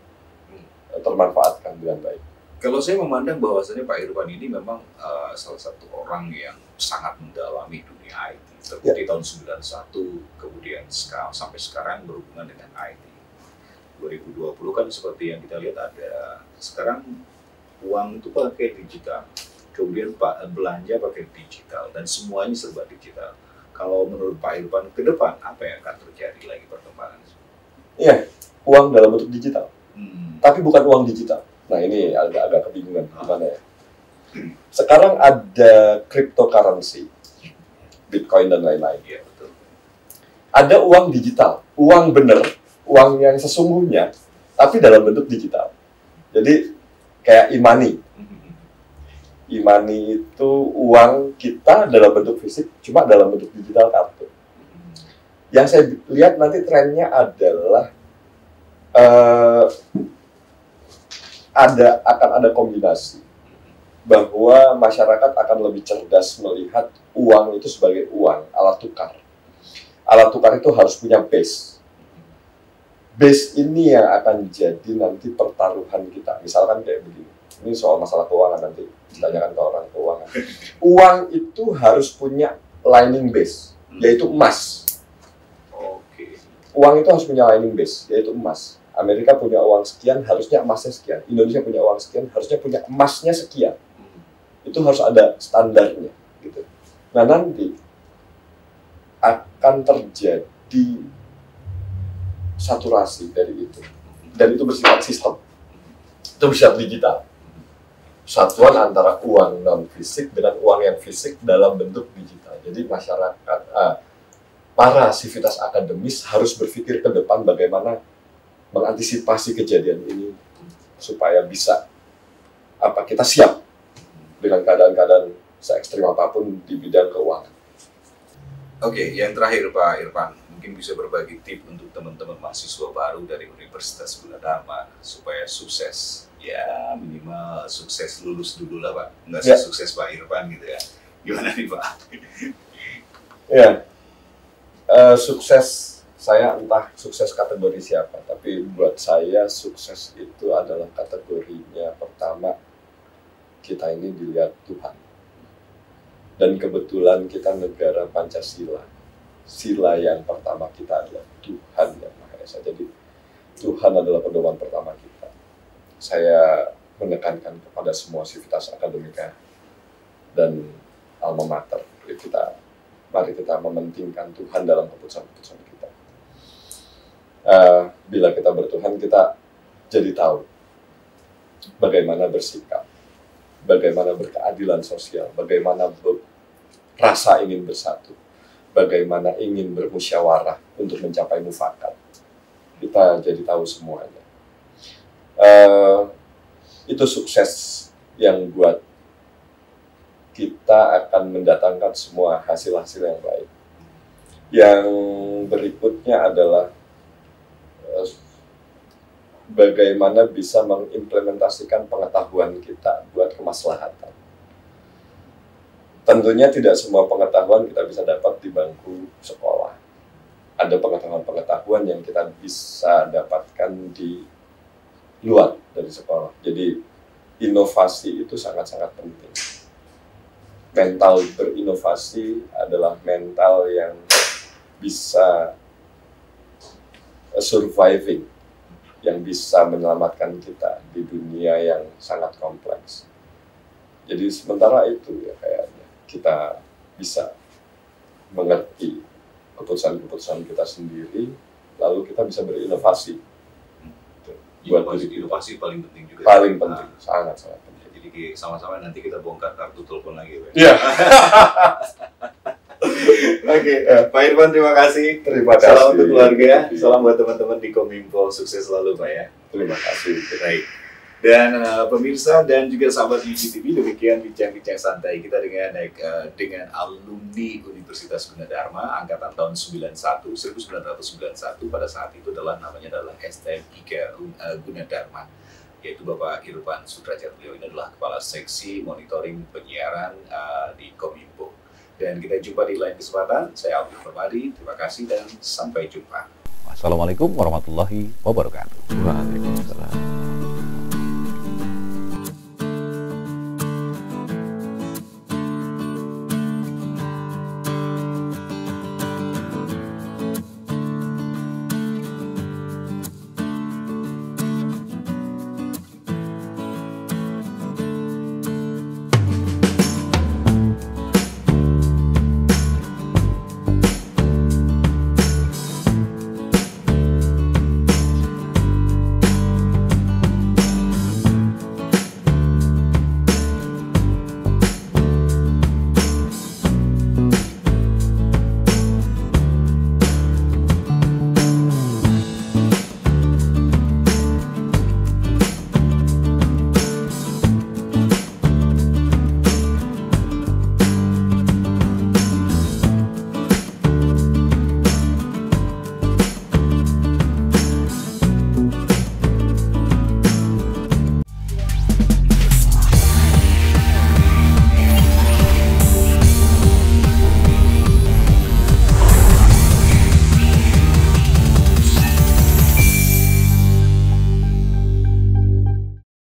termanfaatkan dengan baik. Kalau saya memandang bahwasannya Pak Irfan ini memang salah satu orang yang sangat mendalami dunia IT. Terbukti tahun 91, kemudian sampai sekarang berhubungan dengan IT. 2020 kan seperti yang kita lihat ada sekarang uang itu pakai digital, kemudian belanja pakai digital, dan semuanya serba digital. Kalau menurut Pak Irfan ke depan, apa yang akan terjadi lagi perkembangan? Iya, uang dalam bentuk digital. Tapi bukan uang digital. Nah ini agak kebingungan gimana ya. Sekarang ada cryptocurrency, Bitcoin dan lain-lain. Iya, betul. Ada uang digital, uang bener, uang yang sesungguhnya, tapi dalam bentuk digital. Jadi kayak e-money. E-money itu uang kita dalam bentuk fisik, cuma dalam bentuk digital kartu. Yang saya lihat nanti trennya adalah akan ada kombinasi bahwa masyarakat akan lebih cerdas melihat uang itu sebagai uang, alat tukar. Alat tukar itu harus punya base. Base ini yang akan jadi nanti pertaruhan kita. Misalkan kayak begini. Ini soal masalah keuangan nanti ditanyakan ke orang keuangan. Uang itu harus punya lining base, yaitu emas. Oke. Uang itu harus punya lining base, yaitu emas. Amerika punya uang sekian, harusnya emasnya sekian. Indonesia punya uang sekian, harusnya punya emasnya sekian. Itu harus ada standarnya, gitu. Nah nanti akan terjadi saturasi dari itu, dan itu bersifat sistem, itu bersifat digital. Satuan antara uang non fisik dengan uang yang fisik dalam bentuk digital. Jadi masyarakat, para sivitas akademis harus berpikir ke depan bagaimana mengantisipasi kejadian ini supaya bisa kita siap dengan keadaan-keadaan se-ekstrim apapun di bidang keuangan. Oke, yang terakhir Pak Irfan, mungkin bisa berbagi tip untuk teman-teman mahasiswa baru dari Universitas Gunadarma supaya sukses. Ya minimal sukses lulus dulu lah Pak, nggak sukses Pak Irfan gitu ya. Gimana nih Pak? Ya, sukses saya entah sukses kategori siapa, tapi buat saya sukses itu adalah kategorinya pertama kita ini dilihat Tuhan. Dan kebetulan kita negara Pancasila. Sila yang pertama kita adalah Tuhan Yang Maha Esa. Jadi Tuhan adalah pedoman pertama kita. Saya menekankan kepada semua sivitas akademika dan alma mater. Mari kita mementingkan Tuhan dalam keputusan-keputusan kita. Bila kita bertuhan, kita jadi tahu bagaimana bersikap, bagaimana berkeadilan sosial, bagaimana rasa ingin bersatu, bagaimana ingin bermusyawarah untuk mencapai mufakat. Kita jadi tahu semuanya. Itu sukses yang buat kita akan mendatangkan semua hasil-hasil yang baik. Yang berikutnya adalah bagaimana bisa mengimplementasikan pengetahuan kita buat kemaslahatan. Tentunya tidak semua pengetahuan kita bisa dapat di bangku sekolah. Ada pengetahuan-pengetahuan yang kita bisa dapatkan di luar dari sekolah. Jadi inovasi itu sangat-sangat penting. mental berinovasi adalah mental yang bisa surviving, yang bisa menyelamatkan kita di dunia yang sangat kompleks. Jadi sementara itu ya kayaknya kita bisa mengerti keputusan-keputusan kita sendiri, lalu kita bisa berinovasi. Inovasi paling penting juga. Paling penting, sangat-sangat penting. Jadi sama-sama nanti kita bongkar kartu telepon lagi. Iya. Oke, Pak Irfan terima kasih. Terima kasih. Salam untuk keluarga, salam buat teman-teman di Kominfo, sukses selalu Pak ya. Terima kasih. Baik. Dan pemirsa dan juga sahabat UGTV, demikian bincang-bincang santai kita dengan alumni Universitas Gunadarma angkatan tahun 1991 pada saat itu namanya adalah STM3 Gunadarma, yaitu Bapak Irfan Sudrajat. Beliau ini adalah Kepala Seksi Monitoring Penyiaran di Kominfo. Dan kita jumpa di lain kesempatan. Saya Alvin Permadi, terima kasih dan sampai jumpa. Wassalamualaikum warahmatullahi wabarakatuh. Waalaikumsalam.